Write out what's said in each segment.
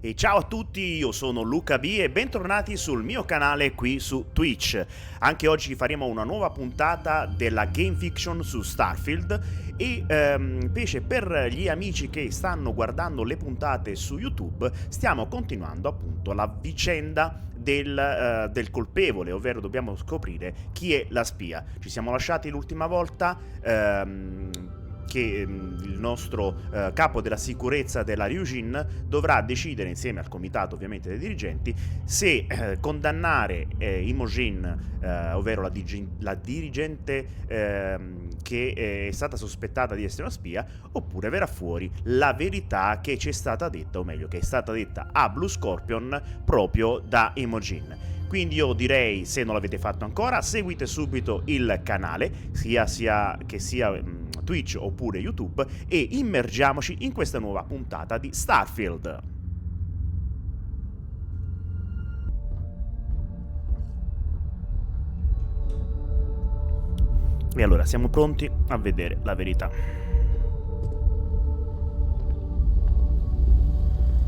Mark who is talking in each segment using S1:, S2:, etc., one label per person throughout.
S1: E ciao a tutti, io sono Luca B e bentornati sul mio canale qui su Twitch. Anche oggi faremo una nuova puntata della Game Fiction su Starfield e invece per gli amici che stanno guardando le puntate su YouTube stiamo continuando appunto la vicenda del colpevole, ovvero dobbiamo scoprire chi è la spia. Ci siamo lasciati l'ultima volta che il nostro capo della sicurezza della Ryujin dovrà decidere, insieme al comitato ovviamente dei dirigenti, se condannare Imogen, ovvero la dirigente che è stata sospettata di essere una spia, oppure verrà fuori la verità che ci è stata detta, o meglio che è stata detta a Blue Scorpion proprio da Imogen. Quindi io direi, se non l'avete fatto ancora, seguite subito il canale, sia Twitch oppure YouTube, e immergiamoci in questa nuova puntata di Starfield. E allora siamo pronti a vedere la verità.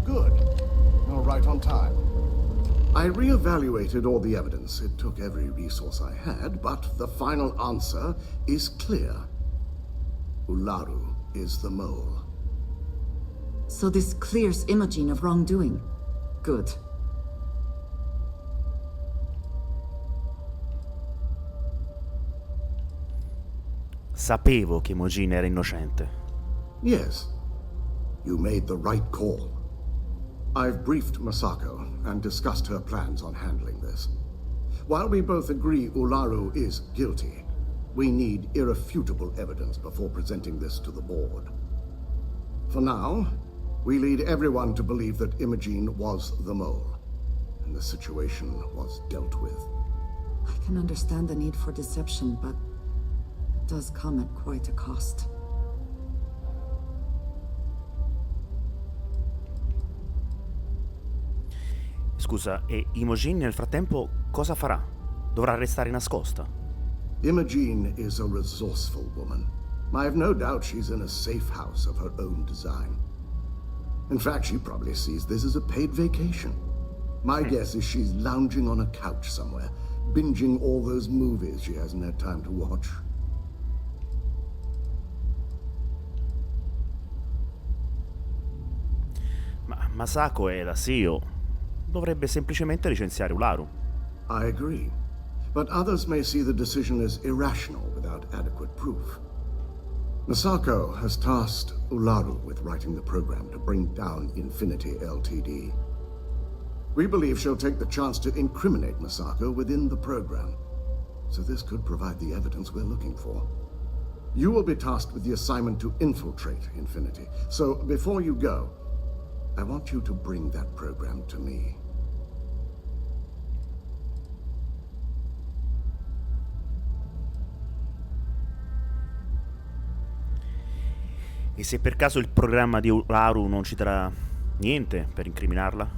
S2: Good. You're right on time. I re-evaluated all the evidence. It took every resource I had, but the final answer is clear. Ularu is the mole.
S3: So this clears Imogen of wrongdoing. Good.
S1: Sapevo che Imogen era innocente.
S2: Yes. You made the right call. I've briefed Masako and discussed her plans on handling this. While we both agree Ularu is guilty, we need irrefutable evidence before presenting this to the board. For now, we lead everyone to believe that Imogen was the mole, and the situation was dealt with.
S3: I can understand the need for deception, but it does come at quite a cost.
S1: Scusa, e Imogen nel frattempo cosa farà? Dovrà restare nascosta?
S2: Imogen is a resourceful woman. I have no doubt she's in a safe house of her own design. In fact, she probably sees this as a paid vacation. My guess is she's lounging on a couch somewhere, binging all those movies she hasn't had time to watch.
S1: Ma Masako è la CEO. Dovrebbe semplicemente licenziare Ularu.
S2: I agree. But others may see the decision as irrational without adequate proof. Masako has tasked Ularu with writing the program to bring down Infinity Ltd. We believe she'll take the chance to incriminate Masako within the program, so this could provide the evidence we're looking for. You will be tasked with the assignment to infiltrate Infinity, so before you go, I want you to bring that program to me.
S1: E se per caso il programma di Ularu non ci darà niente per incriminarla?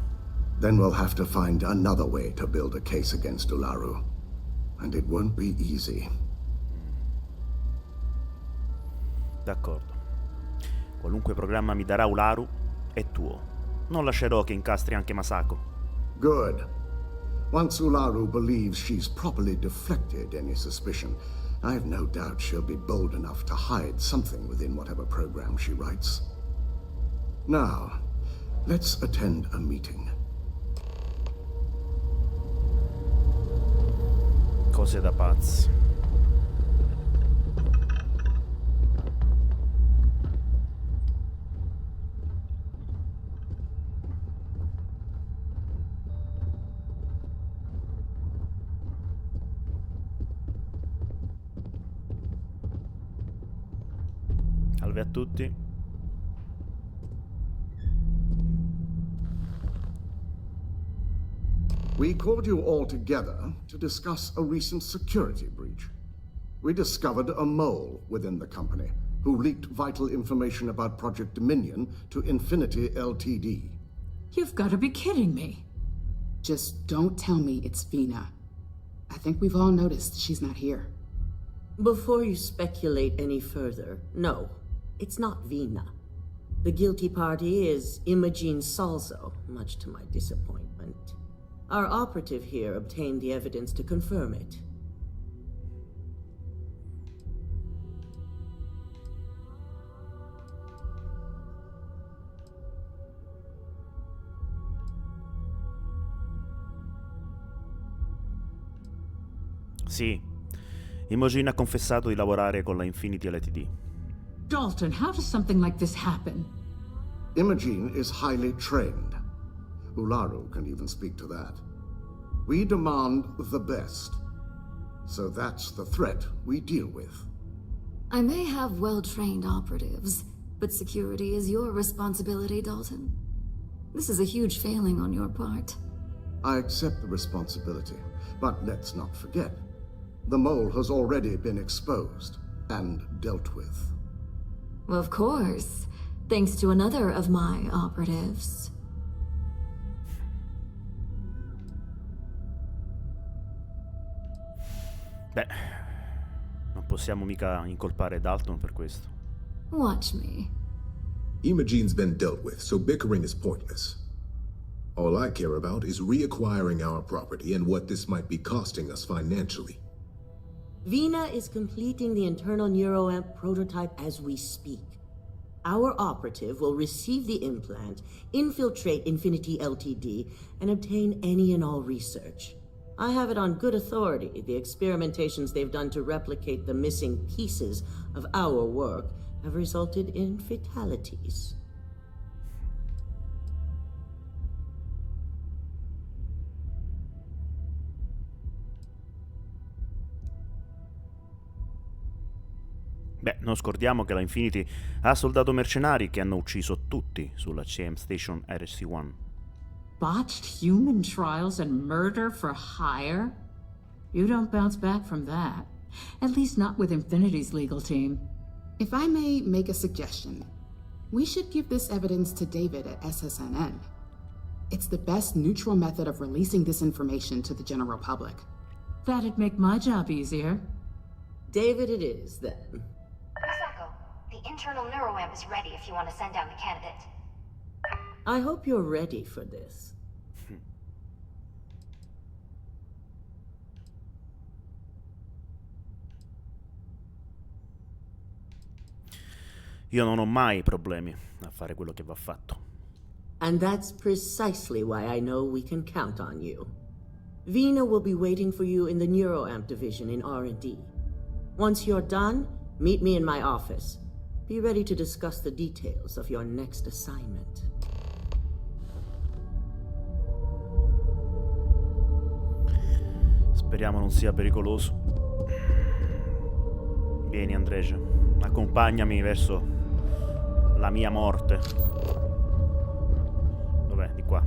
S2: Then we'll have to find another way to build a case against Ularu. And it won't be easy.
S1: D'accordo. Qualunque programma mi darà Ularu è tuo. Non lascerò che incastri anche Masako.
S2: Good. Once Ularu believes she's properly deflected any suspicion, I have no doubt she'll be bold enough to hide something within whatever program she writes. Now, let's attend a meeting.
S1: Cose da pazzi. Salve a tutti.
S2: We called you all together to discuss a recent security breach. We discovered a mole within the company who leaked vital information about Project Dominion to Infinity Ltd.
S4: You've got to be kidding me.
S5: Just don't tell me it's Vina. I think we've all noticed she's not here.
S6: Before you speculate any further, no, it's not Vina. The guilty party is Imogene Salzo, much to my disappointment. Our operative here obtained the evidence to confirm it.
S1: Sì, Imogen ha confessato di lavorare con la Infinity Ltd.
S4: Dalton, how does something like this happen?
S2: Imogene is highly trained. Ularu can even speak to that. We demand the best. So that's the threat we deal with.
S7: I may have well-trained operatives, but security is your responsibility, Dalton. This is a huge failing on your part.
S2: I accept the responsibility, but let's not forget. The mole has already been exposed and dealt with.
S7: Of course, thanks to another of my operatives.
S1: Beh, non possiamo mica incolpare Dalton per questo.
S7: Watch me.
S8: Imogene's been dealt with, so bickering is pointless. All I care about is reacquiring our property and what this might be costing us financially.
S6: Vina is completing the internal neuroamp prototype as we speak. Our operative will receive the implant, infiltrate Infinity Ltd, and obtain any and all research. I have it on good authority. The experimentations they've done to replicate the missing pieces of our work have resulted in fatalities.
S1: Beh, non scordiamo che la Infinity ha soldato mercenari che hanno ucciso tutti sulla CM Station RC-1.
S4: Botched human trials and murder for hire? You don't bounce back from that. At least not with Infinity's legal team.
S5: If I may make a suggestion, we should give this evidence to David at SSNN. It's the best neutral method of releasing this information to the general public.
S4: That'd make my job easier.
S6: David it is, then.
S9: Misako, the internal neuroamp is ready if you want to send down the candidate.
S6: I hope you're ready for this.
S1: Io non ho mai problemi a fare quello che va fatto.
S6: And that's precisely why I know we can count on you. Vina will be waiting for you in the neuroamp division in R&D. Once you're done, meet me in my office. Be ready to discuss the details of your next assignment.
S1: Speriamo non sia pericoloso. Vieni, Andrej, accompagnami verso la mia morte. Dov'è? Di qua.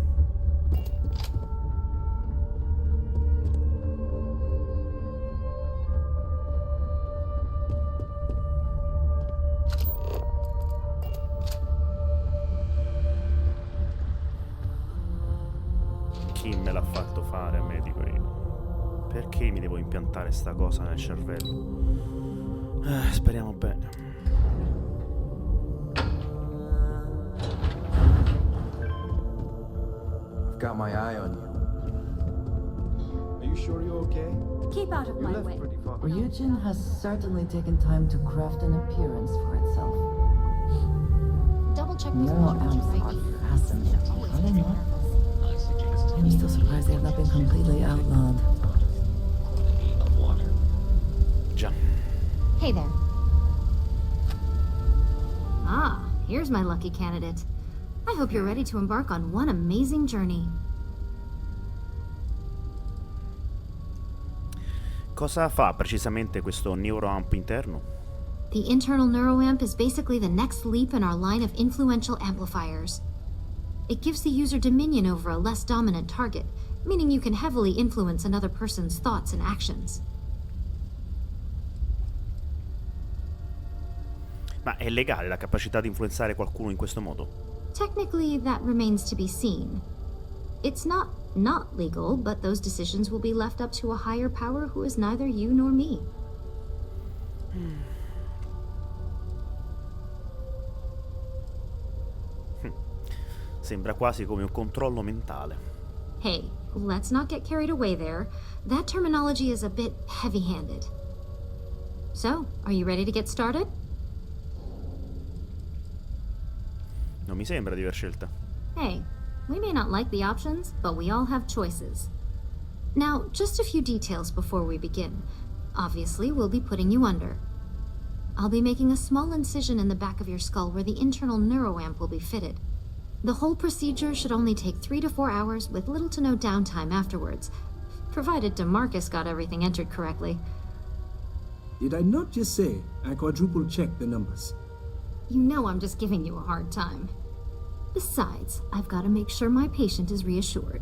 S1: Chi me l'ha fatto fare a me, dico io? Perché mi devo impiantare sta cosa nel cervello? Speriamo bene.
S10: I've got my eye on you. Are you sure you're okay?
S11: Keep out of
S10: You
S11: my
S10: left
S11: way.
S10: pretty far.
S3: Ryujin has certainly taken time to craft an appearance for itself.
S11: Double check these
S3: Neuroamps are fascinating, are they not? I'm still surprised they have not been completely outlawed.
S1: Già.
S11: Hey there. Ah, here's my lucky candidate. I hope you're ready to embark on one amazing journey.
S1: Cosa fa precisamente questo neuroamp interno?
S11: The internal neuroamp is basically the next leap in our line of influential amplifiers. It gives the user dominion over a less dominant target, meaning you can heavily influence another person's thoughts and actions.
S1: Ma è legale la capacità di influenzare qualcuno in questo modo?
S11: Technically, that remains to be seen. It's not legal, but those decisions will be left up to a higher power who is neither you nor me.
S1: Sembra quasi come un controllo mentale.
S11: Hey, let's not get carried away there. That terminology is a bit heavy-handed. So, are you ready to get started?
S1: Non mi sembra di aver scelta.
S11: Hey, we may not like the options, but we all have choices. Now, just a few details before we begin. Obviously, we'll be putting you under. I'll be making a small incision in the back of your skull where the internal neuroamp will be fitted. The whole procedure should only take 3 to 4 hours with little to no downtime afterwards, provided DeMarcus got everything entered correctly.
S10: Did I not just say I quadruple-checked the numbers?
S11: You know I'm just giving you a hard time. Besides, I've got to make sure my patient is reassured.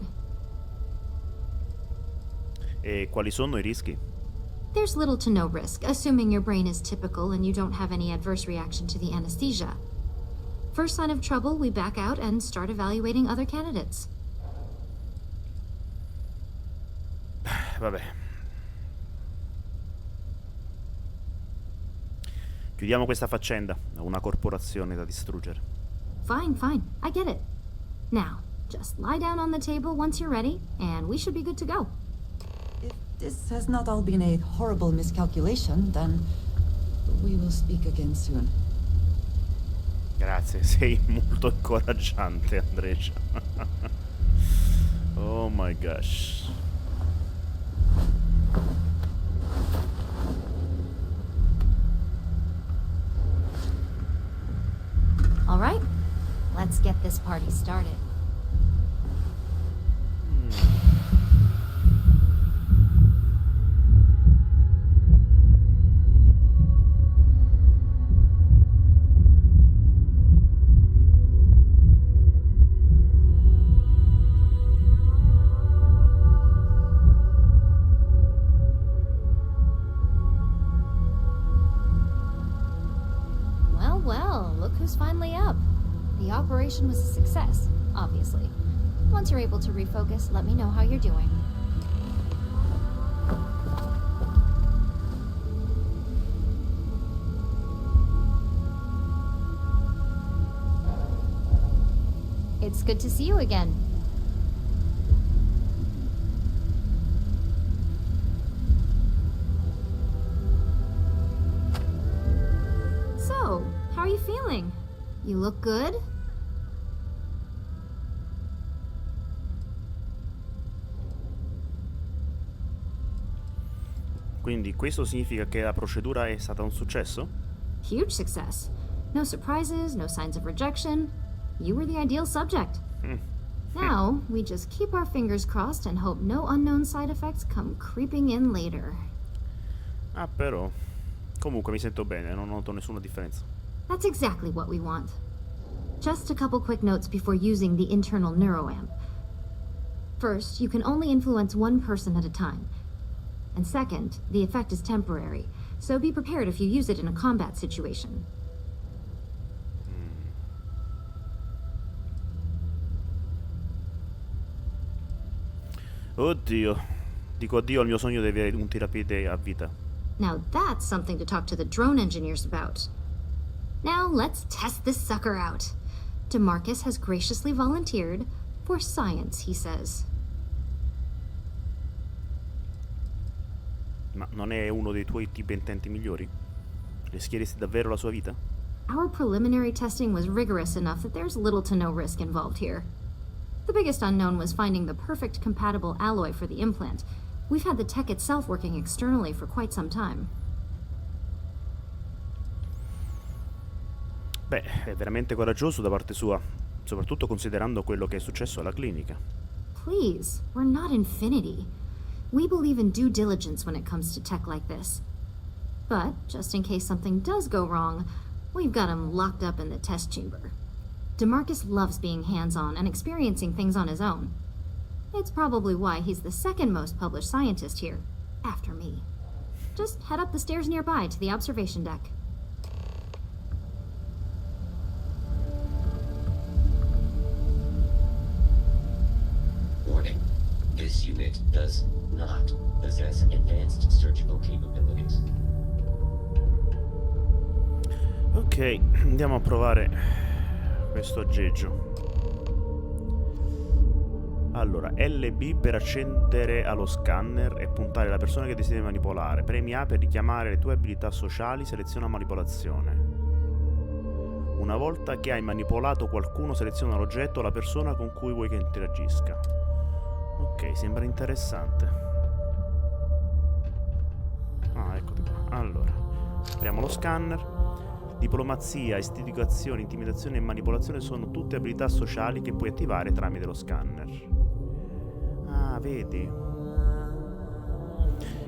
S1: E quali sono i rischi?
S11: There's little to no risk, assuming your brain is typical and you don't have any adverse reaction to the anesthesia. First sign of trouble, we back out and start evaluating other candidates.
S1: Vabbè. Chiudiamo questa faccenda. Ho una corporazione da distruggere.
S11: Fine, fine. I get it. Now, just lie down on the table once you're ready, and we should be good to go.
S3: If this has not all been a horrible miscalculation, then we will speak again soon.
S1: Grazie, sei molto incoraggiante, Andrea. Oh my gosh.
S11: All right, let's get this party started. Well, look who's finally up. The operation was a success, obviously. Once you're able to refocus, let me know how you're doing. It's good to see you again. So, how are you feeling? You look good?
S1: Quindi questo significa che la procedura è stata un successo?
S11: Huge success. No surprises, no signs of rejection. You were the ideal subject. Now, we just keep our fingers crossed and hope no unknown side effects come creeping in later.
S1: Ah, però. Comunque mi sento bene, non noto nessuna differenza.
S11: That's exactly what we want. Just a couple quick notes before using the internal neuroamp. First, you can only influence one person at a time. And second, the effect is temporary, so be prepared if you use it in a combat situation.
S1: Oddio. Dico addio al mio sogno di avere un tirapide a vita.
S11: Now that's something to talk to the drone engineers about. Now let's test this sucker out. DeMarcus has graciously volunteered for science, he says.
S1: Ma non è uno dei tuoi tipi intenti migliori? Rischieresti davvero la sua vita?
S11: Our preliminary testing was rigorous enough that there's little to no risk involved here. The biggest unknown was finding the perfect compatible alloy for the implant. We've had the tech itself working externally for quite some time.
S1: Beh, è veramente coraggioso da parte sua, soprattutto considerando quello che è successo alla clinica.
S11: Please, we're not Infinity. We believe in due diligence when it comes to tech like this. But, just in case something does go wrong, we've got him locked up in the test chamber. DeMarcus loves being hands-on and experiencing things on his own. It's probably why he's the second most published scientist here, after me. Just head up the stairs nearby to the observation deck.
S12: Warning. This unit does not possess advanced surgical capabilities.
S1: Ok, andiamo a provare questo aggeggio. Allora, LB per accedere allo scanner e puntare la persona che desideri manipolare. Premi A per richiamare le tue abilità sociali, seleziona manipolazione. Una volta che hai manipolato qualcuno, seleziona l'oggetto o la persona con cui vuoi che interagisca. Ok, sembra interessante. Ah, eccoti qua. Allora, apriamo lo scanner. Diplomazia, istigazione, intimidazione e manipolazione sono tutte abilità sociali che puoi attivare tramite lo scanner. Ah, vedi?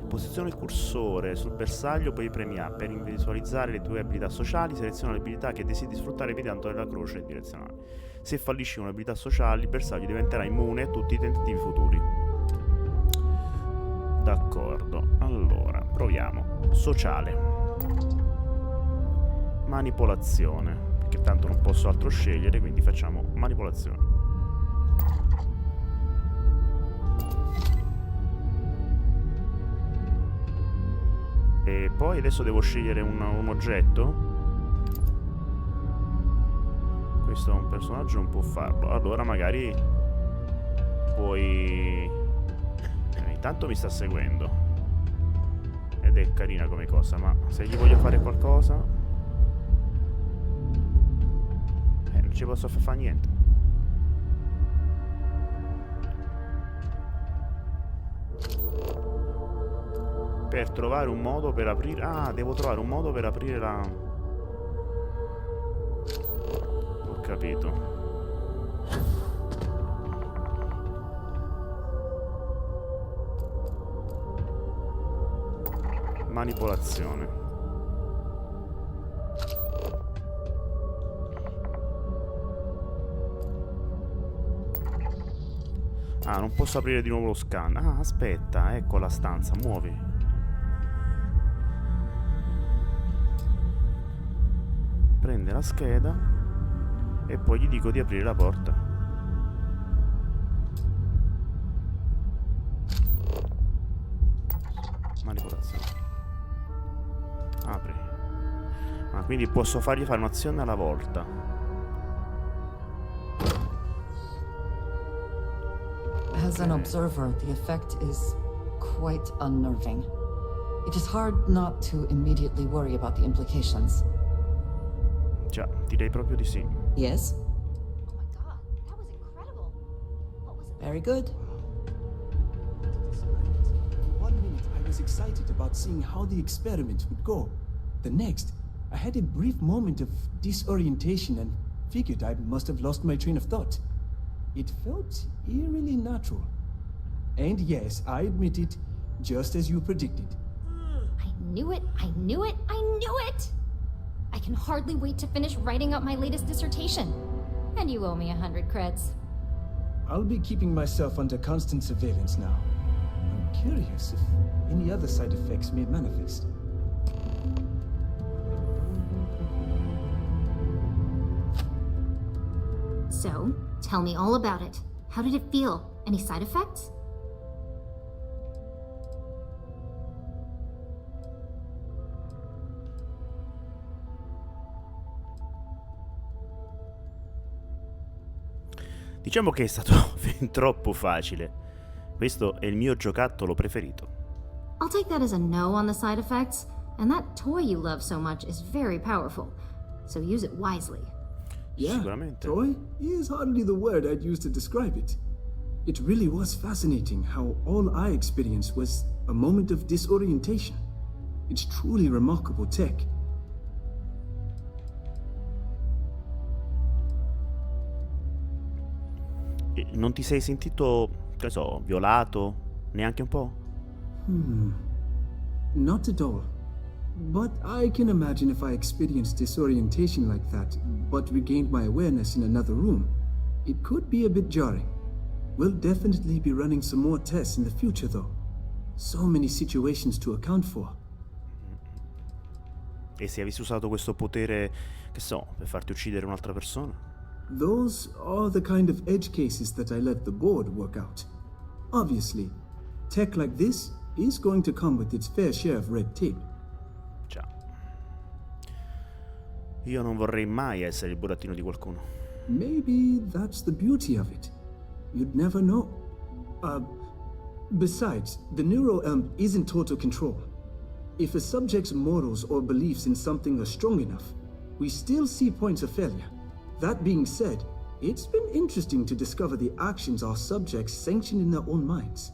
S1: Posiziona il cursore sul bersaglio, poi premi A. Per visualizzare le tue abilità sociali, seleziona le abilità che desideri sfruttare piegando la croce direzionale. Se fallisci un'abilità sociale, il bersaglio diventerà immune a tutti i tentativi futuri. D'accordo, allora, proviamo. Sociale. Manipolazione, perché tanto non posso altro scegliere, quindi facciamo manipolazione. E poi adesso devo scegliere un oggetto. Questo è un personaggio, non può farlo. Allora magari puoi... intanto mi sta seguendo ed è carina come cosa, ma se gli voglio fare qualcosa... non ci posso fare niente. Per trovare un modo per aprire... Ah, devo trovare un modo per aprire la... Ho capito. Manipolazione. Ah, non posso aprire di nuovo lo scan. Ah, aspetta, ecco la stanza, muovi. Prende la scheda e poi gli dico di aprire la porta. Manipolazione. Apri. Ah, quindi posso fargli fare un'azione alla volta.
S3: As an observer, the effect is quite unnerving. It is hard not to immediately worry about the implications.
S1: Già, direi proprio di sì.
S3: Yes?
S11: Oh my god, that was incredible. What was it?
S3: Very good.
S10: For 1 minute, I was excited about seeing how the experiment would go. The next, I had a brief moment of disorientation and figured I must have lost my train of thought. It felt eerily natural. And yes, I admit it, just as you predicted.
S11: I knew it, I knew it, I knew it! I can hardly wait to finish writing up my latest dissertation. And you owe me 100 creds.
S10: I'll be keeping myself under constant surveillance now. I'm curious if any other side effects may manifest.
S11: So, tell me all about it. How did it feel? Any side effects?
S1: Diciamo che è stato fin troppo facile. Questo è il mio giocattolo preferito.
S11: I'll take that as a no on the side effects, and that toy you love so much is very powerful, so use it wisely.
S10: Yeah,
S1: Sicuramente.
S10: toy is hardly the word I'd use to describe it. It really was fascinating how all I experienced was a moment of disorientation. It's truly remarkable tech.
S1: E non ti sei sentito, che ne so, violato? Neanche un po'?
S10: Not at all. But I can imagine if I experienced disorientation like that, but regained my awareness in another room, it could be a bit jarring. We'll definitely be running some more tests in the future, though. So many situations to account for.
S1: E se avessi usato questo potere, che so, per farti uccidere un'altra persona?
S10: Those are the kind of edge cases that I let the board work out. Obviously, tech like this is going to come with its fair share of red tape.
S1: Già. Io non vorrei mai essere il burattino di qualcuno.
S10: Maybe that's the beauty of it. You'd never know. Besides, the NeuroAmp is in total control. If a subject's morals or beliefs in something are strong enough, we still see points of failure. That being said, it's been interesting to discover the actions our subjects sanction in their own minds.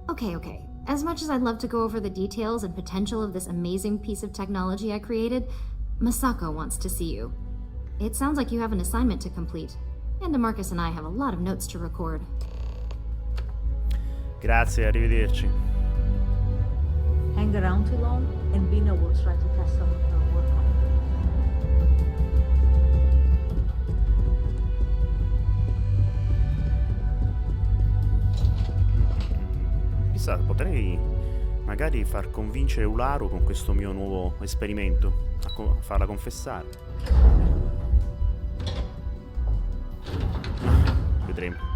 S11: Okay. As much as I'd love to go over the details and potential of this amazing piece of technology I created, Masako wants to see you. It sounds like you have an assignment to complete, and DeMarcus and I have a lot of notes to record.
S1: Grazie, arrivederci.
S13: Hang around too long, and Vina will try to test some of her work on
S1: you. Chissà, potrei magari far convincere Ularu con questo mio nuovo esperimento, a farla confessare. Vedremo.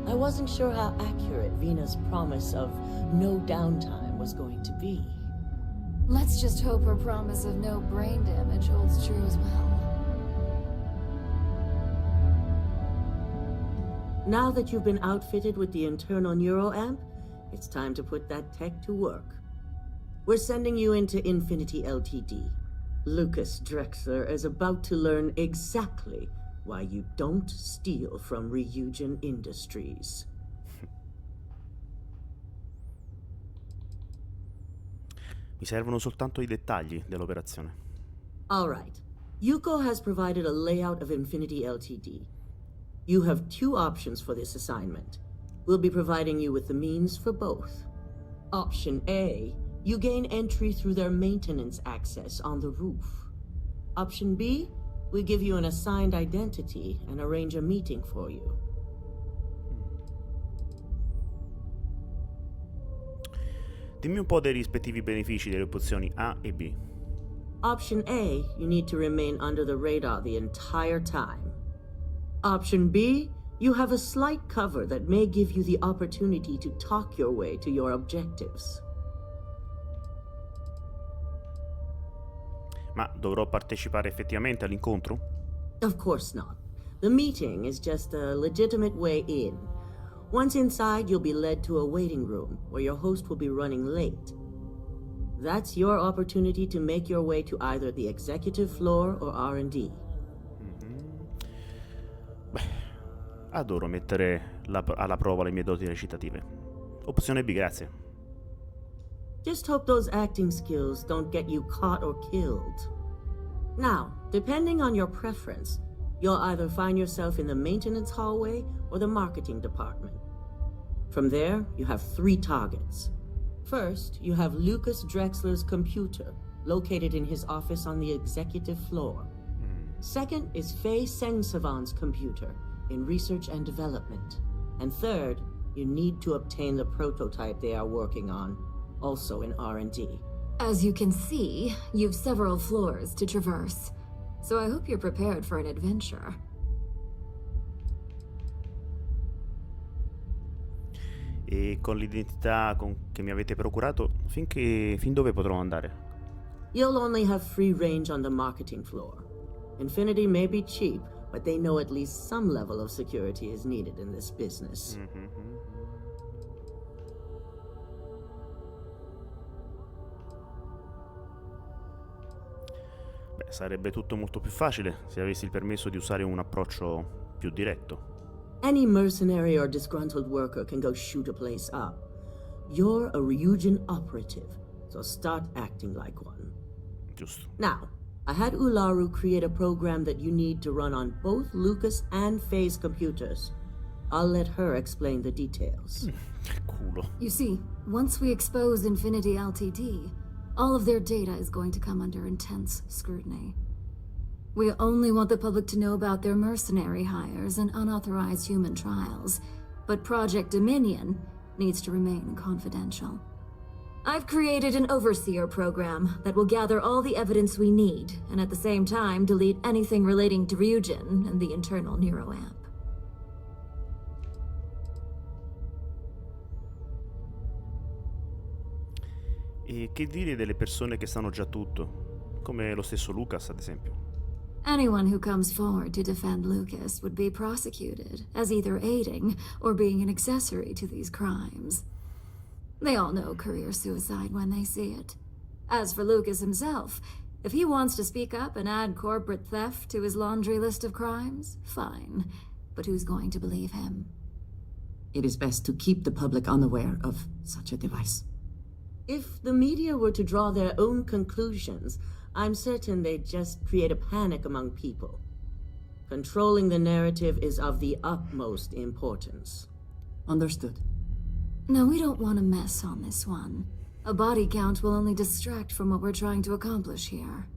S6: I wasn't sure how accurate Vina's promise of no downtime was going to be.
S7: Let's just hope her promise of no brain damage holds true as well.
S6: Now that you've been outfitted with the internal NeuroAmp, it's time to put that tech to work. We're sending you into Infinity Ltd. Lucas Drexler is about to learn exactly why you don't steal from Ryujin Industries.
S1: Mi servono soltanto i dettagli dell'operazione.
S6: All right. Yuko has provided a layout of Infinity Ltd. You have two options for this assignment. We'll be providing you with the means for both. Option A, you gain entry through their maintenance access on the roof. Option B, we give you an assigned identity and arrange a meeting for you.
S1: Dimmi un po' dei rispettivi benefici delle opzioni A e B.
S6: Option A, you need to remain under the radar the entire time. Option B, you have a slight cover that may give you the opportunity to talk your way to your objectives.
S1: Ma dovrò partecipare effettivamente all'incontro?
S6: Of course not. The meeting is just a legitimate way in. Once inside, you'll be led to a waiting room where your host will be running late. That's your opportunity to make your way to either the executive floor or R&D.
S1: Beh, adoro mettere alla prova le mie doti recitative. Opzione B, grazie.
S6: Just hope those acting skills don't get you caught or killed. Now, depending on your preference, you'll either find yourself in the maintenance hallway or the marketing department. From there, you have 3 targets. First, you have Lucas Drexler's computer, located in his office on the executive floor. Second is Faye Sengsavan's computer, in research and development. And third, you need to obtain the prototype they are working on, also in R&D.
S7: As you can see, you've several floors to traverse, so I hope you're prepared for an adventure.
S1: E con l'identità che mi avete procurato, fin dove potrò andare?
S6: You'll only have free range on the marketing floor. Infinity may be cheap, but they know at least some level of security is needed in this business.
S1: Beh, sarebbe tutto molto più facile se avessi il permesso di usare un approccio più diretto.
S6: Any mercenary or disgruntled worker can go shoot a place up. You're a Ryujin operative, so start acting like one.
S1: Giusto.
S6: Now, I had Ularu create a program that you need to run on both Lucas and Faye's computers. I'll let her explain the details.
S1: Culo.
S7: You see, once we expose Infinity Ltd., all of their data is going to come under intense scrutiny. We only want the public to know about their mercenary hires and unauthorized human trials, but Project Dominion needs to remain confidential. I've created an overseer program that will gather all the evidence we need, and at the same time delete anything relating to Ryujin and the internal neuroamp.
S1: E che dire delle persone che sanno già tutto? Come lo stesso Lucas, ad esempio.
S7: Anyone who comes forward to defend Lucas would be prosecuted as either aiding or being an accessory to these crimes. They all know career suicide when they see it. As for Lucas himself, if he wants to speak up and add corporate theft to his laundry list of crimes, fine. But who's going to believe him?
S5: It is best to keep the public unaware of such a device.
S6: If the media were to draw their own conclusions, I'm certain they'd just create a panic among people. Controlling the narrative is of the utmost importance.
S5: Understood.
S7: No, we don't want to mess on this one. A body count will only distract from what we're trying to accomplish here.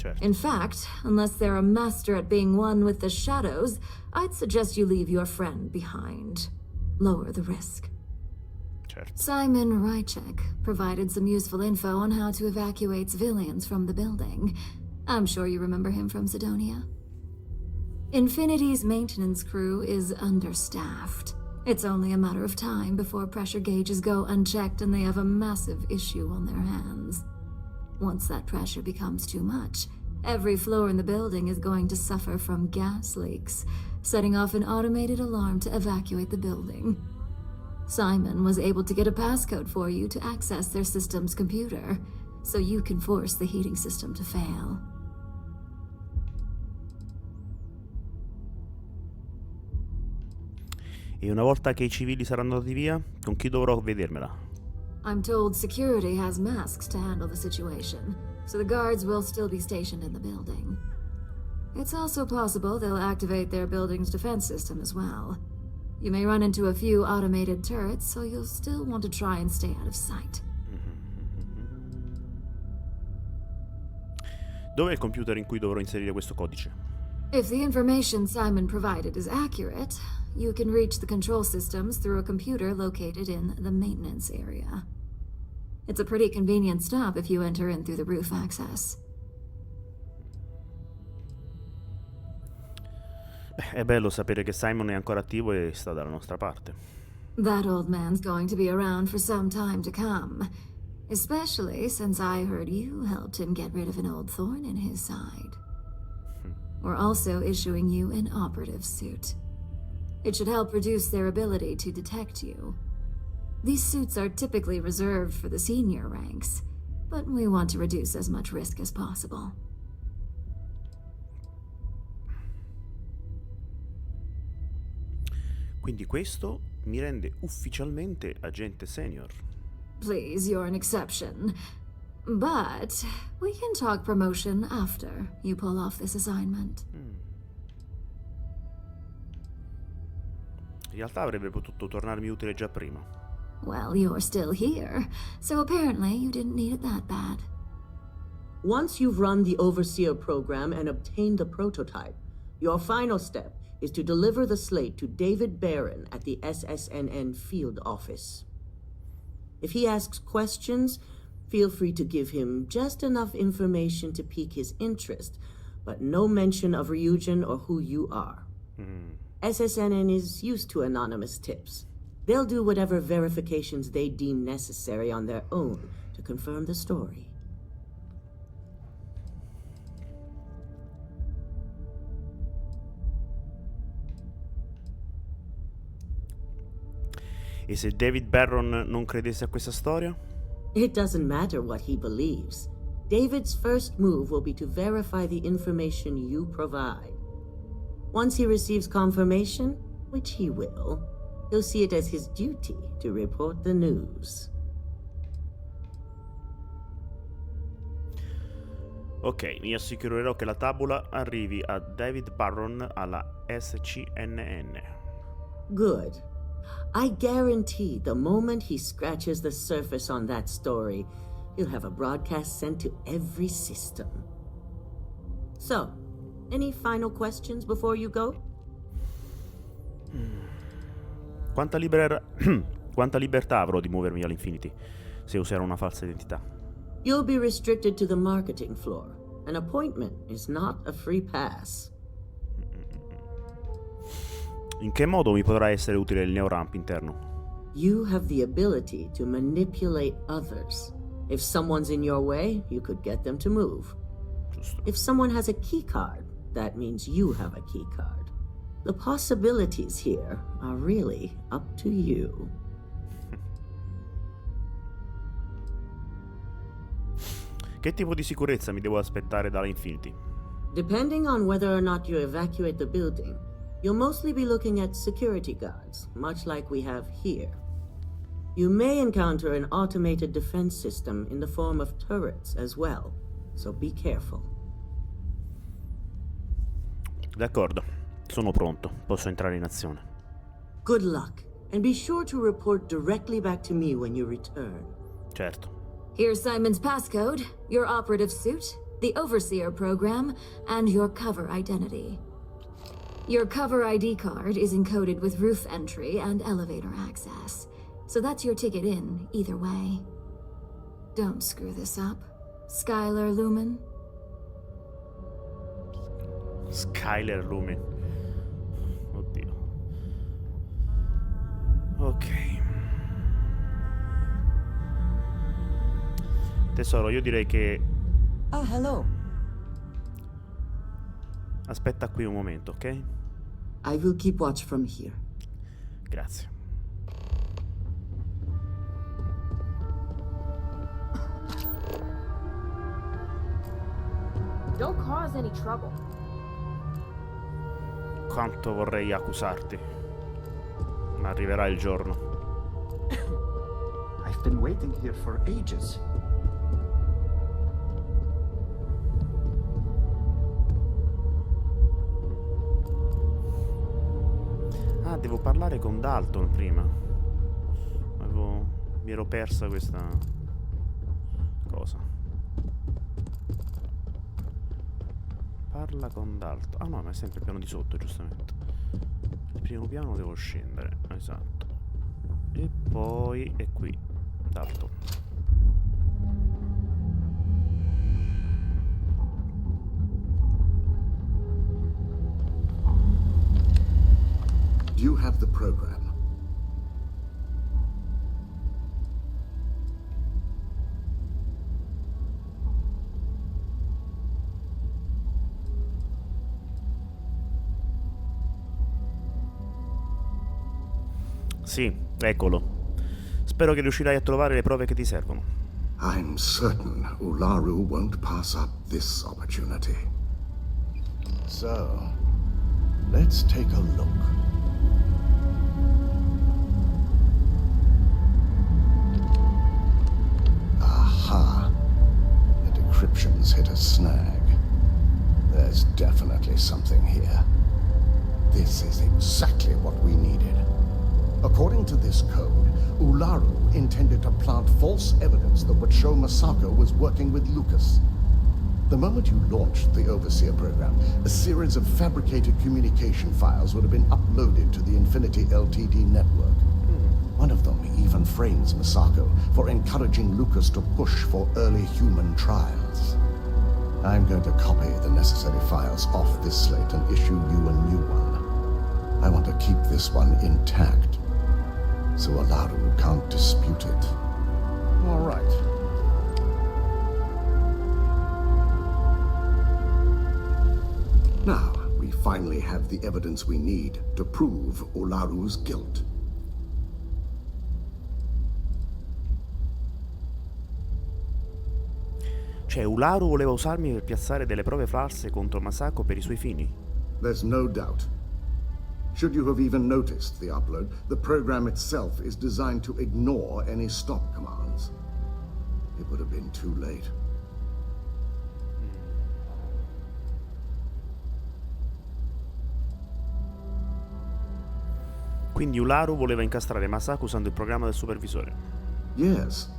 S1: Certo.
S7: In fact, unless they're a master at being one with the shadows, I'd suggest you leave your friend behind. Lower the risk.
S1: Certo.
S7: Simon Rychek provided some useful info on how to evacuate civilians from the building. I'm sure you remember him from Sidonia. Infinity's maintenance crew is understaffed. It's only a matter of time before pressure gauges go unchecked and they have a massive issue on their hands. Once that pressure becomes too much, every floor in the building is going to suffer from gas leaks, setting off an automated alarm to evacuate the building. Simon was able to get a passcode for you to access their system's computer, so you can force the heating system to fail.
S1: E una volta che I civili saranno andati via, con chi dovrò vedermela?
S7: I'm told security has masks to handle the situation, so the guards will still be stationed in the building. It's also possible they'll activate their building's defense system as well. You may run into a few automated turrets, so you'll still want to try and stay out of sight.
S1: Dov'è il computer in cui dovrò inserire questo codice?
S7: If the information Simon provided is accurate, you can reach the control systems through a computer located in the maintenance area. It's a pretty convenient stop if you enter in through the roof access.
S1: Beh, è bello sapere che Simon è ancora attivo e sta dalla nostra parte.
S7: That old man's going to be around for some time to come, especially since I heard you helped him get rid of an old thorn in his side. We're also issuing you an operative suit. It should help reduce their ability to detect you. These suits are typically reserved for the senior ranks, but we want to reduce as much risk as possible.
S1: Quindi questo mi rende ufficialmente agente senior.
S7: Please, you're an exception. But we can talk promotion after you pull off this assignment.
S1: In realtà avrebbe potuto tornarmi utile già prima.
S7: Well, you're still here, so apparently you didn't need it that bad.
S6: Once you've run the Overseer program and obtained the prototype, your final step is to deliver the slate to David Barron at the SSNN field office. If he asks questions, feel free to give him just enough information to pique his interest, but no mention of Ryujin or who you are. SSNN is used to anonymous tips. They'll do whatever verifications they deem necessary on their own to confirm the story.
S1: E se David Barron non credesse a questa storia?
S6: It doesn't matter what he believes. David's first move will be to verify the information you provide. Once he receives confirmation, which he will, he'll see it as his duty to report the news.
S1: Ok, mi assicurerò che la tabula arrivi a David Barron alla SCNN.
S6: Good. I guarantee the moment he scratches the surface on that story, he'll have a broadcast sent to every system. So, any final questions before you go?
S1: Quanta libertà avrò di muovermi all'Infinity? se userò una falsa identità.
S6: You'll be restricted to the marketing floor. An appointment is not a free pass.
S1: In che modo mi potrà essere utile il neoramp interno?
S6: You have the ability to manipulate others. If someone's in your way, you could get them to move.
S1: Giusto.
S6: If someone has a key card, that means you have a key card. The possibilities here are really up to you.
S1: Che tipo di sicurezza mi devo aspettare dalla Infinity?
S6: Depending on whether or not you evacuate the building, you'll mostly be looking at security guards, much like we have here. You may encounter an automated defense system in the form of turrets as well, so be careful.
S1: D'accordo, sono pronto, posso entrare in azione.
S6: Good luck, and be sure to report directly back to me when you return.
S1: Certo.
S7: Here's Simon's passcode, your operative suit, the Overseer program, and your cover identity. Your cover ID card is encoded with roof entry and elevator access, so that's your ticket in, either way. Don't screw this up. Skylar Lumen?
S1: Skylar Lumen. Oddio. Ok. Tesoro, io direi che...
S3: Ah, hello.
S1: Aspetta qui un momento, ok?
S5: I will keep watch from here.
S1: Grazie.
S13: Don't cause any trouble.
S1: Quanto vorrei accusarti. Ma arriverà il giorno.
S14: I've been waiting here for ages.
S1: Ah, devo parlare con Dalton prima. Mi ero persa questa cosa. Parla con Dalton. Ah no, ma è sempre il piano di sotto, giustamente. Il primo piano devo scendere, esatto. E poi è qui, Dalton.
S2: Do you have the program?
S1: Sì, eccolo. Spero che riuscirai a trovare le prove che ti servono.
S2: I'm certain Ularu won't pass up this opportunity. So, let's take a look. Aha. The decryption's hit a snag. There's definitely something here. This is exactly what we needed. According to this code, Ularu intended to plant false evidence that would show Masako was working with Lucas. The moment you launched the Overseer program, a series of fabricated communication files would have been uploaded to the Infinity LTD network. One of them even frames Masako for encouraging Lucas to push for early human trials. I'm going to copy the necessary files off this slate and issue you a new one. I want to keep this one intact, so Ularu can't dispute it. All right. Now, we finally have the evidence we need to prove Ularu's guilt.
S1: Cioè, Ularu voleva usarmi per piazzare delle prove false contro Masako per i suoi fini?
S2: There's no doubt. Should you have even noticed the upload, the program itself is designed to ignore any stop commands. It would have been too late.
S1: Quindi Ularu voleva incastrare Masako usando il programma del supervisore.
S2: Yes.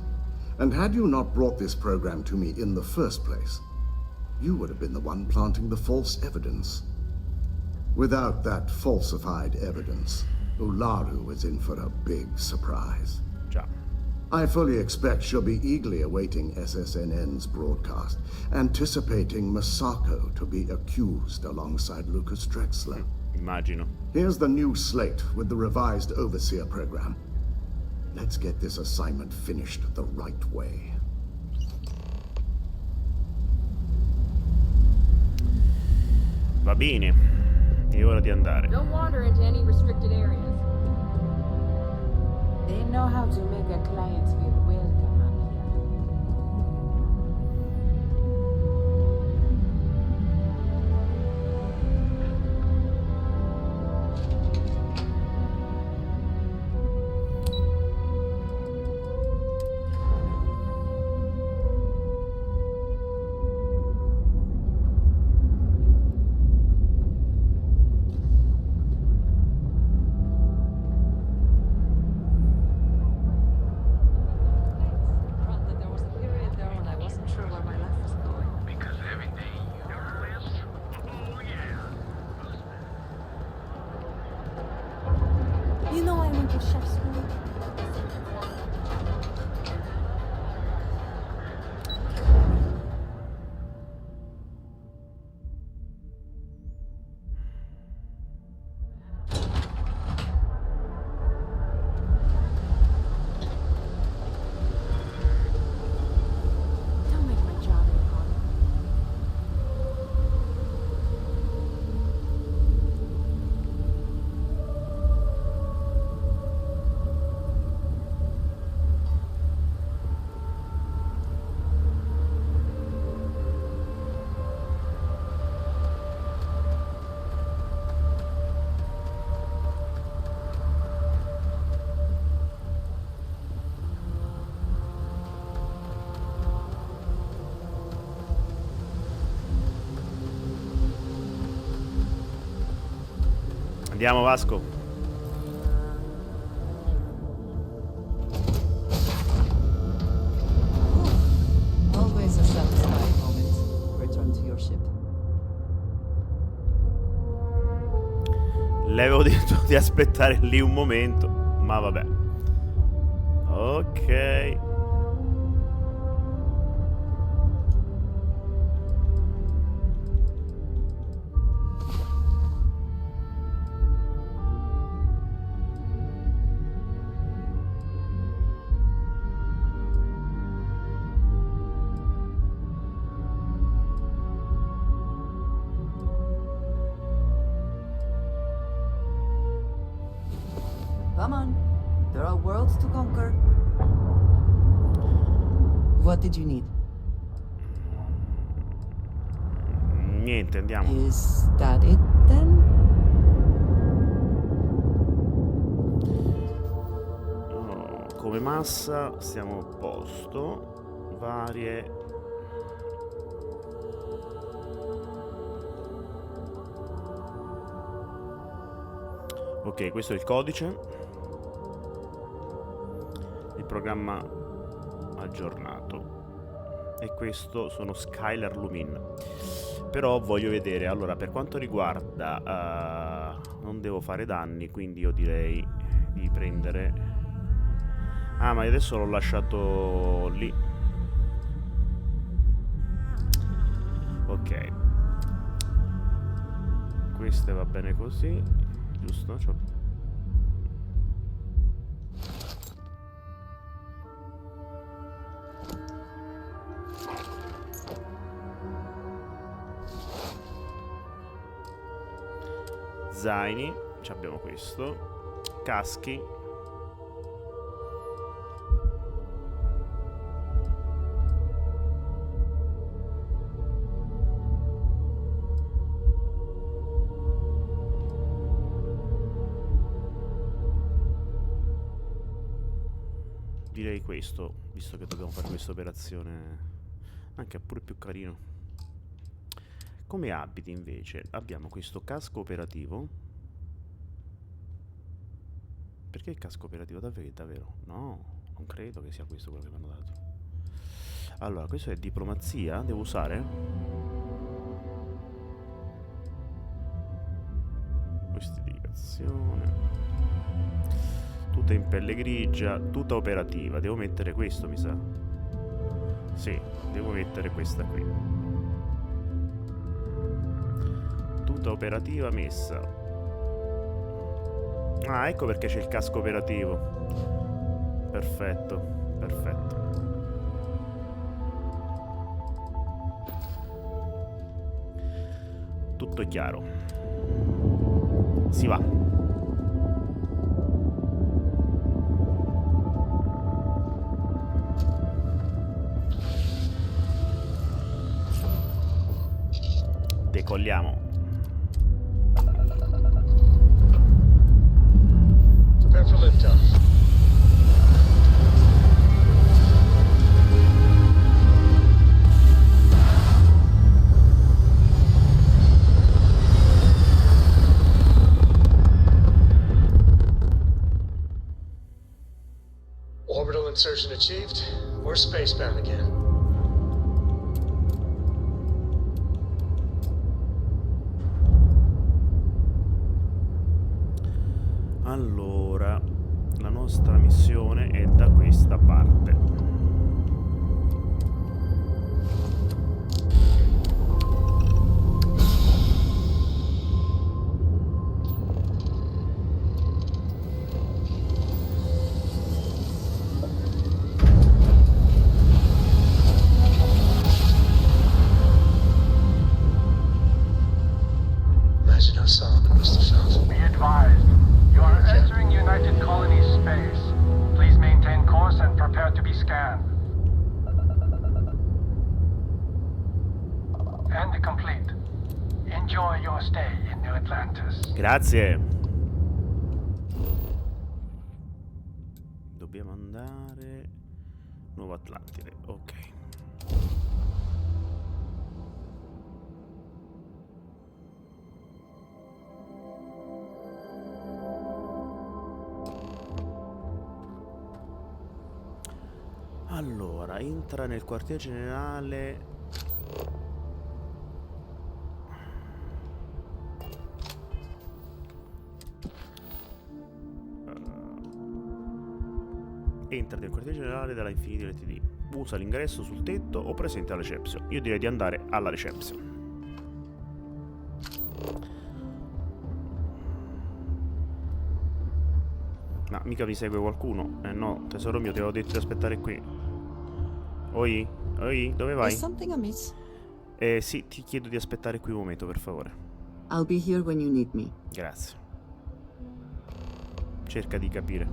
S2: And had you not brought this program to me in the first place, you would have been the one planting the false evidence. Without that falsified evidence, Ularu is in for a big surprise.
S1: Già.
S2: I fully expect she'll be eagerly awaiting SSNN's broadcast, anticipating Masako to be accused alongside Lucas Drexler.
S1: Immagino.
S2: Here's the new slate with the revised Overseer program. Let's get this assignment finished the right way.
S1: Va bene, è ora di andare.
S15: Don't wander into any restricted areas. They know how to make their clients feel welcome up here.
S16: You know I went to chef school. Don't make my job any harder.
S1: Andiamo, Vasco.
S3: Always a satisfying moment. Return to your ship.
S1: Le avevo detto di aspettare lì un momento, ma vabbè. Ok.
S3: Come on. There are worlds to conquer. What did you need?
S1: Niente, andiamo.
S3: Is that it then?
S1: Oh, come massa stiamo a posto. Varie. Ok, questo è il codice. Il programma aggiornato. E questo sono Skylar Lumin. Però voglio vedere. Allora, per quanto riguarda non devo fare danni, quindi io direi di prendere. Ah, ma adesso l'ho lasciato lì. Ok. Queste va bene così. Giusto? Zaini, abbiamo questo. Caschi. Direi questo, visto che dobbiamo fare questa operazione, anche pure più carino. Come abiti invece abbiamo questo casco operativo. Perché il casco operativo davvero? No, non credo che sia questo quello che mi hanno dato. Allora, questo è diplomazia, devo usare? Questa indicazione. Tuta in pelle grigia, tuta operativa. Devo mettere questo, mi sa. Sì, devo mettere questa qui. Tuta operativa messa. Ah, ecco perché c'è il casco operativo. Perfetto, perfetto. Tutto chiaro. Si va. Decolliamo.
S17: Prepare for liftoff. Orbital insertion achieved. We're spacebound again.
S1: Allora, la nostra missione è da questa parte.
S17: Imagine how Solomon must have felt.
S18: Be advised. You are entering United Colonies space. Please maintain course and prepare to be scanned. End complete. Enjoy your stay in New Atlantis.
S1: Grazie. Dobbiamo andare Nuova Atlantide. Ok. Allora, entra nel quartier generale. Entra nel quartier generale della Infinity Ltd. Usa l'ingresso sul tetto o presente alla reception. Io direi di andare alla reception. Ma mica mi segue qualcuno? Eh no, tesoro mio, ti avevo detto di aspettare qui. Oi? Oi? Dove vai? Sì, ti chiedo di aspettare qui un momento, per favore.
S6: I'll be here when you need me.
S1: Grazie. Cerca di capire.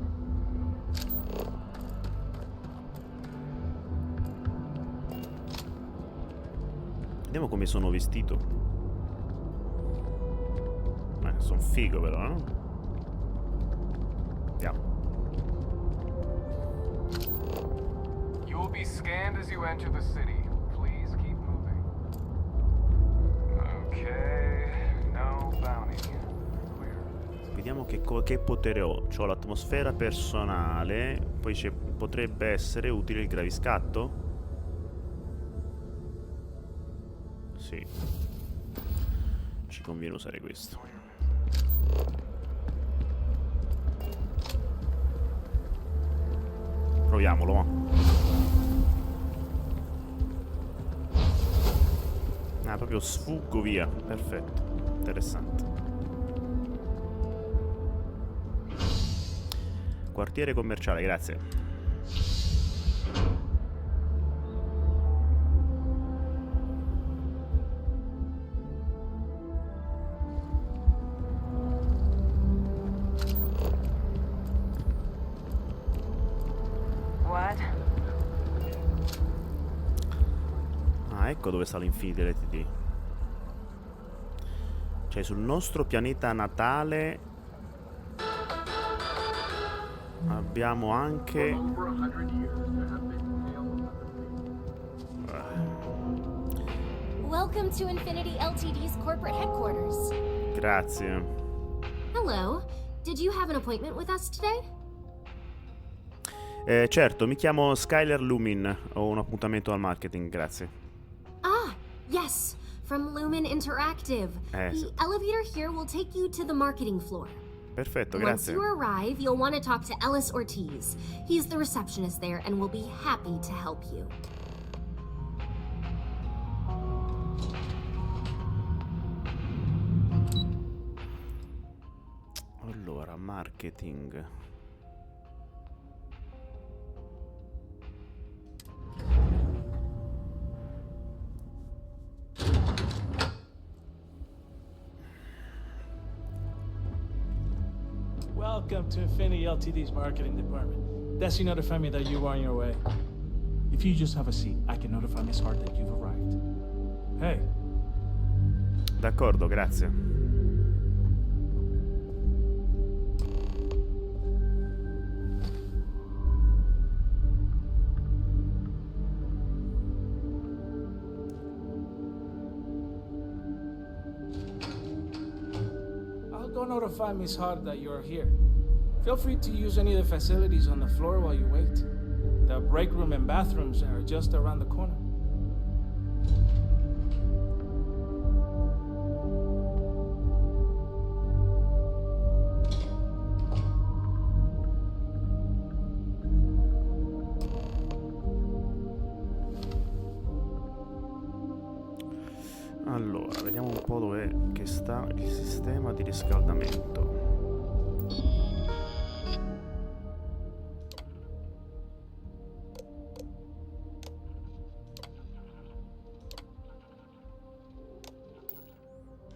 S1: Vediamo come sono vestito. Sono figo però, no? Andiamo.
S18: You will be scanned as you enter the city. Please keep moving. Okay, no bounty. Clear.
S1: Vediamo che potere ho. C'ho l'atmosfera personale. Poi potrebbe essere utile il graviscatto? Sì. Ci conviene usare questo. Proviamolo, ma. Ah, proprio sfuggo via. Perfetto. Interessante. Quartiere commerciale, grazie. Ecco dove sta l'Infinity Ltd. Cioè sul nostro pianeta natale abbiamo anche
S19: Welcome to Infinity Ltd's corporate headquarters.
S1: Grazie.
S19: Hello. Did you have an appointment with us today?
S1: Certo, mi chiamo Skyler Lumin. Ho un appuntamento al marketing, grazie.
S19: Yes, from Lumen Interactive. The elevator here will take you to the marketing floor.
S1: Perfetto,
S19: Once
S1: grazie.
S19: you arrive, you'll want to talk to Ellis Ortiz. He's the receptionist there and will be happy to help you.
S1: Allora, marketing.
S10: Welcome to Infinity Ltd's marketing department. Desi notified me that you were on your way. If you just have a seat, I can notify Miss Hart that you've arrived. Hey.
S1: D'accordo, grazie.
S10: I'll go notify Miss Hart that you're here. Feel free to use any of the facilities on the floor while you wait. The break room and bathrooms are just around the corner.
S1: Allora, vediamo un po' dov'è che sta il sistema di riscaldamento.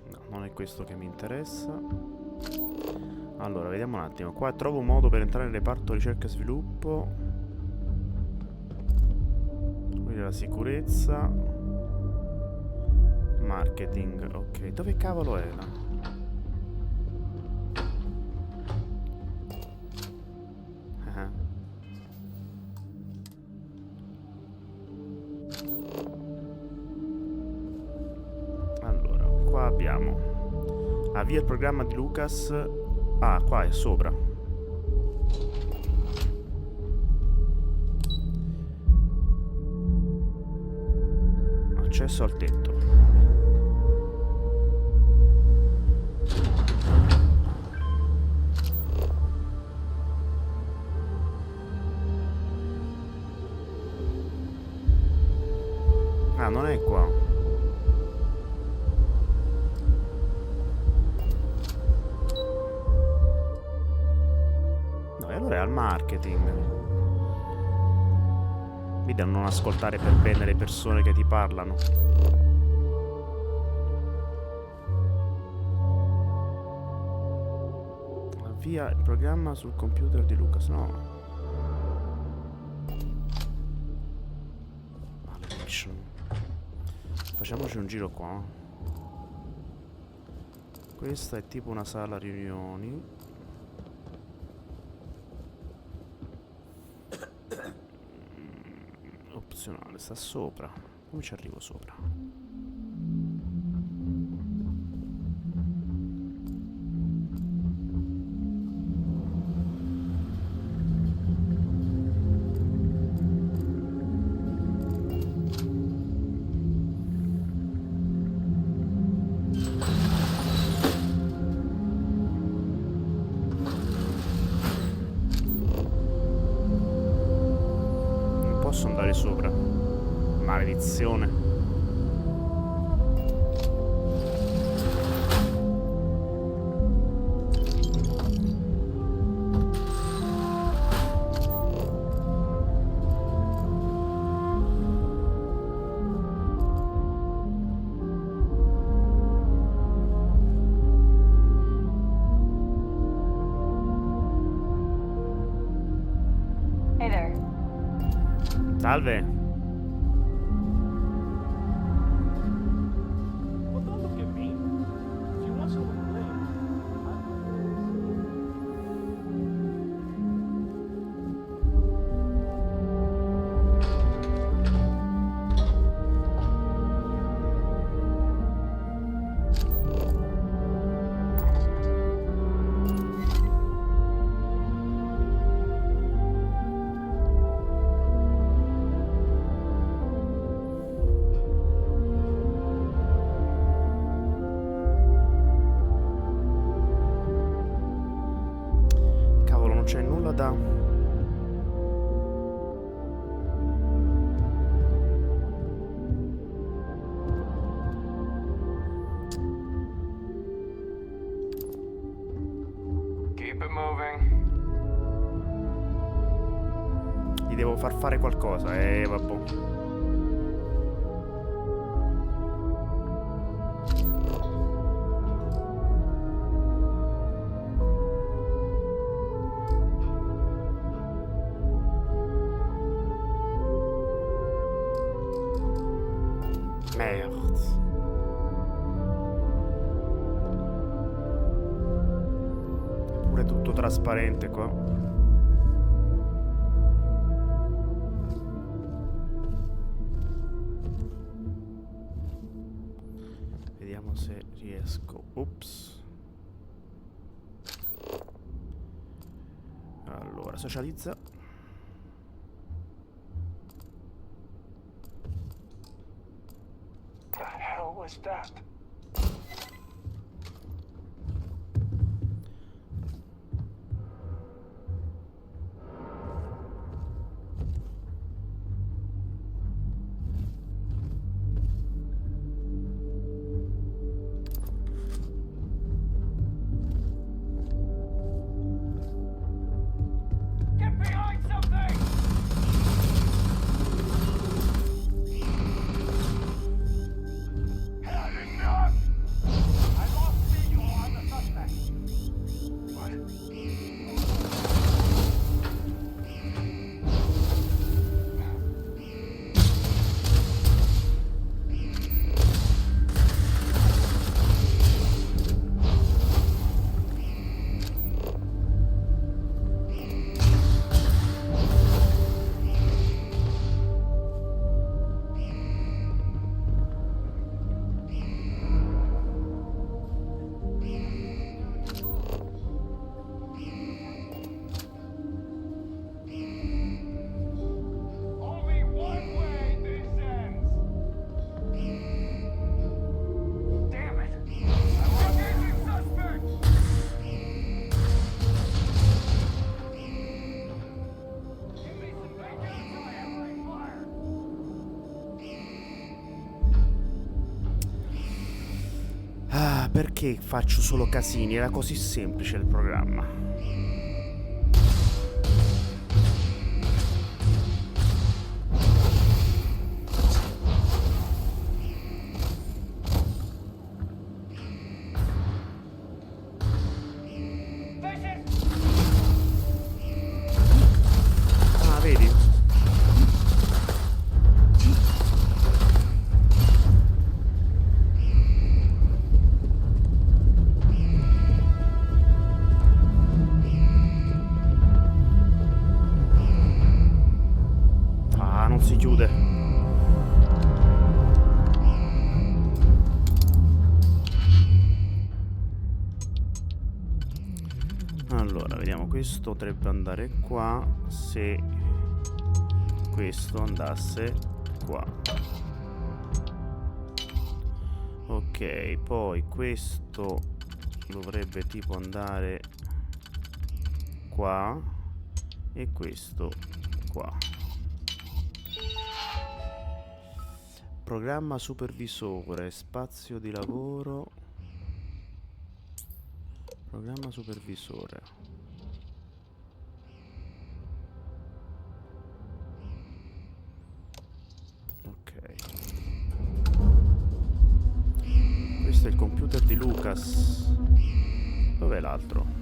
S1: No, non è questo che mi interessa. Allora, vediamo un attimo. Qua trovo un modo per entrare nel reparto ricerca e sviluppo. Qui la sicurezza. Marketing, ok. Dove cavolo era? Allora, qua abbiamo avvia il programma di Lucas. Ah, qua è sopra. Accesso al tetto. Ah, non è qua. No, e allora è al marketing. Mi da non ascoltare per bene le persone che ti parlano. Avvia il programma sul computer di Lucas. No. Facciamoci un giro qua. Questa è tipo una sala riunioni. Opzionale, sta sopra. Come ci arrivo sopra? Posso andare sopra. Maledizione.
S16: Hey there.
S1: Salve.
S10: Well, don't look at me. If you want someone to blame,
S1: arriva da...
S18: Keep it moving.
S1: Gli devo far fare qualcosa, vabbè. Pure tutto trasparente qua. Vediamo se riesco. Ops. Allora, socializza.
S18: The hell was that?
S1: Perché faccio solo casini? Era così semplice il programma. Ah, vedi? Non si chiude. Allora, vediamo, questo dovrebbe andare qua se questo andasse qua. Ok, poi questo dovrebbe tipo andare qua e questo qua. Programma supervisore, spazio di lavoro. Programma supervisore. Ok. Questo è il computer di Lucas. Dov'è l'altro?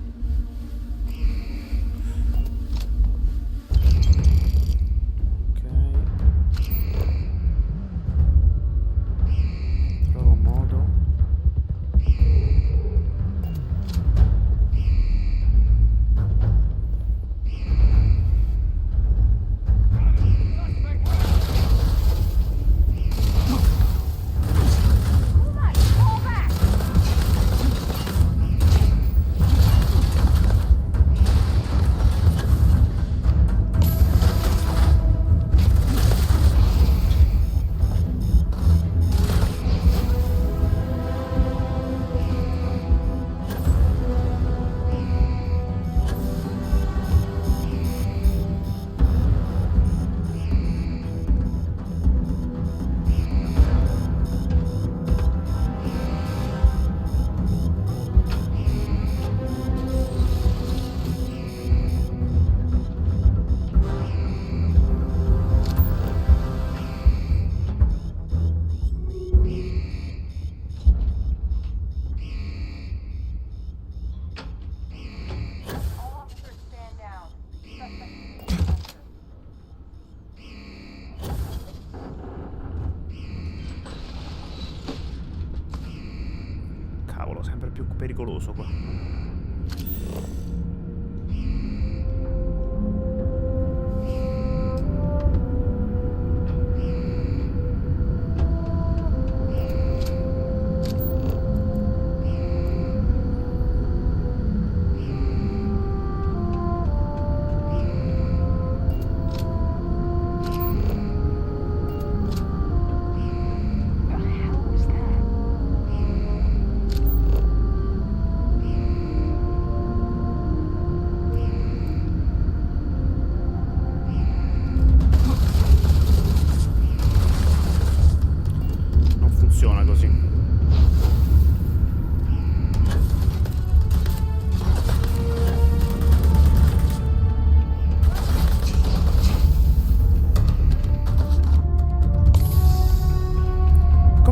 S1: pericoloso qua.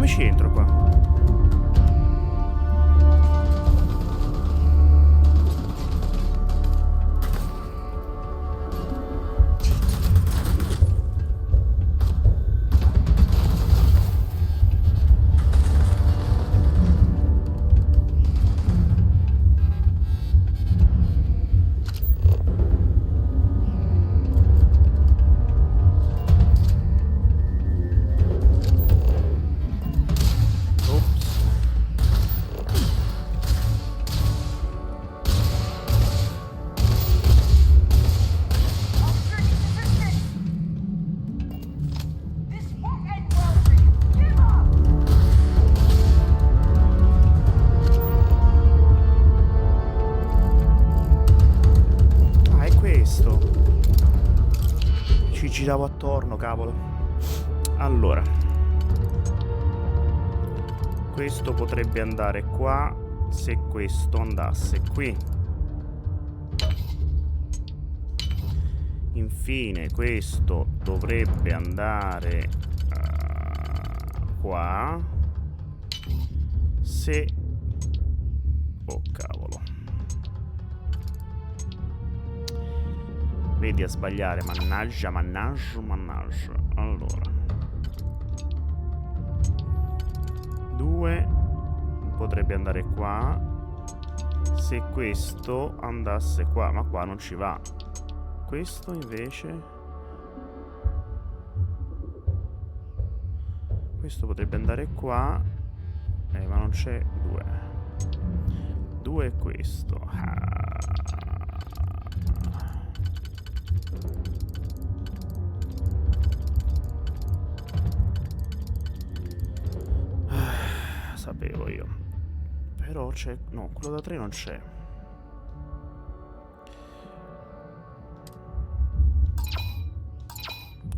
S1: Ci entro qua. Giravo attorno, cavolo. Allora, questo potrebbe andare qua se questo andasse qui. Infine questo dovrebbe andare qua se... oh cavolo. Vedi a sbagliare, mannaggia. Allora 2 potrebbe andare qua se questo andasse qua, ma qua non ci va. Questo invece, questo potrebbe andare qua, ma non c'è 2 e questo. Sapevo io. Però c'è... no, quello da 3 non c'è.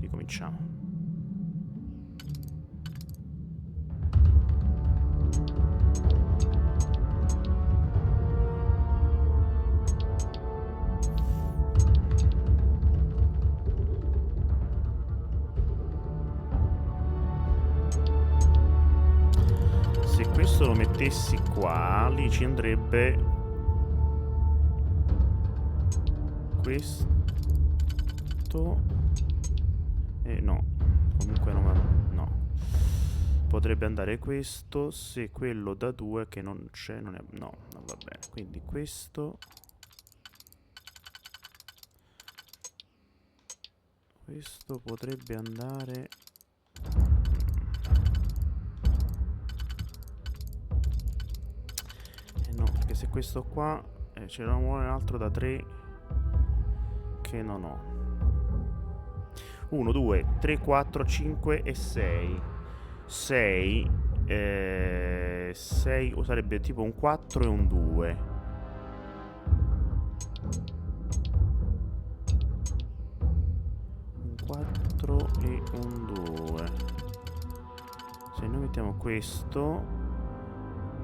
S1: Ricominciamo. Se lo mettessi qua, lì ci andrebbe questo. No, comunque no. Potrebbe andare questo se quello da 2 che non c'è, non va bene. Quindi questo potrebbe andare... no, perché se questo qua ce ne vuole un altro da 3 che non ho. 1, 2, 3, 4, 5 e 6. 6 sarebbe tipo un 4 e un 2. Un 4 e un 2. Se noi mettiamo questo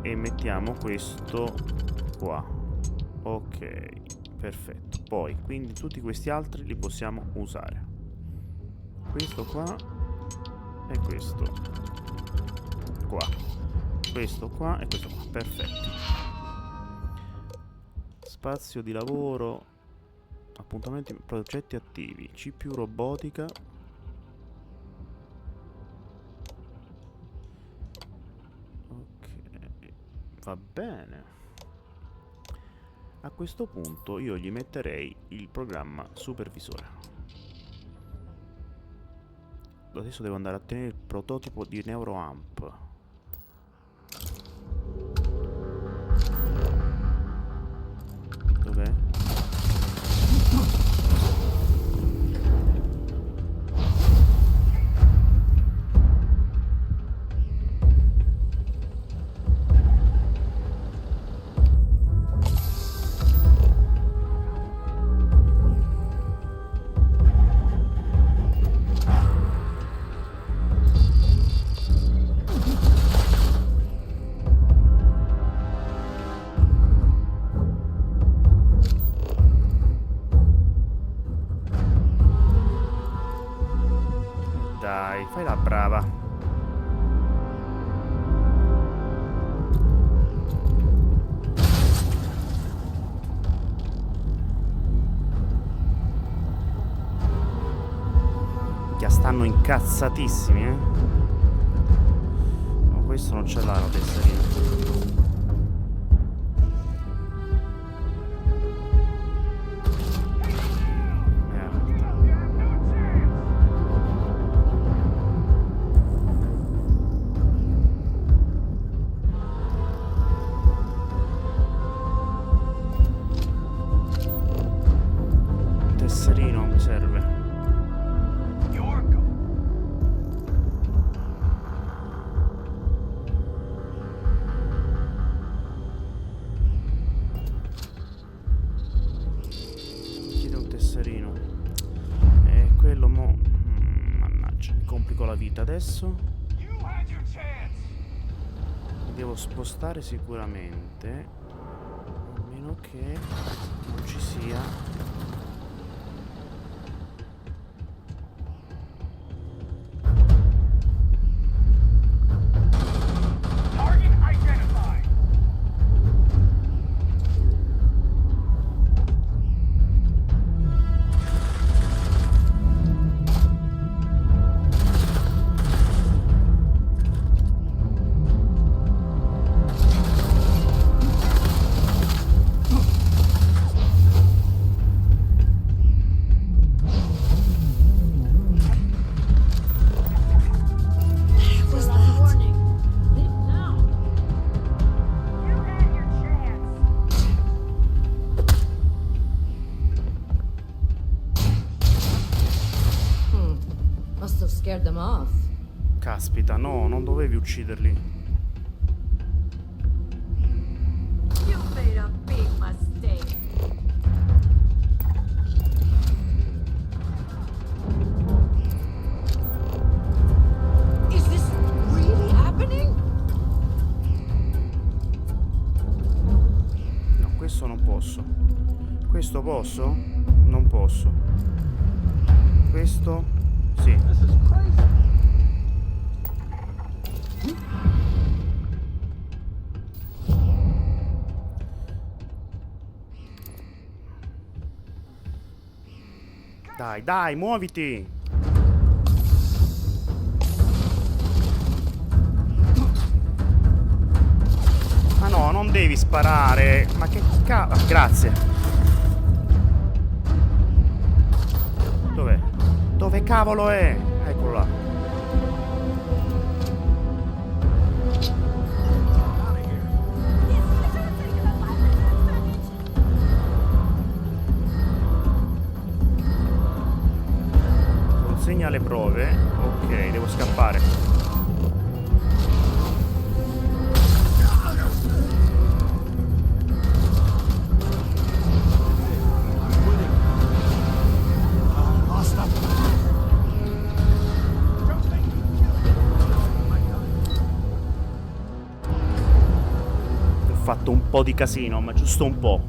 S1: e mettiamo questo qua. Ok, perfetto. Poi, quindi tutti questi altri li possiamo usare. Questo qua e questo qua. Questo qua e questo qua. Perfetto. Spazio di lavoro. Appuntamenti, progetti attivi. CPU robotica. Ok. Va bene. A questo punto io gli metterei il programma supervisore. Adesso devo andare a ottenere il prototipo di NeuroAmp. Dov'è? Dai, fai la brava. Minchia, stanno incazzatissimi, eh. No, questo non ce l'ha la tesserina. Tesserino mi serve. Chiede un tesserino. Quello mo. Mannaggia, mi complico la vita adesso. Mi devo spostare sicuramente. A meno che non ci sia.
S3: Scared them off.
S1: Caspita, no, non dovevi ucciderli.
S16: You made a big mistake. Is this really happening?
S1: No, questo non posso. Questo posso? Non posso. Questo? Sì. Dai, dai, muoviti! Ma no, non devi sparare! Ma che cavolo! Grazie! Dov'è? Dove cavolo è? Eccolo là. Consegna le prove. Ok, devo scappare. Ho fatto un po' di casino, ma giusto un po'.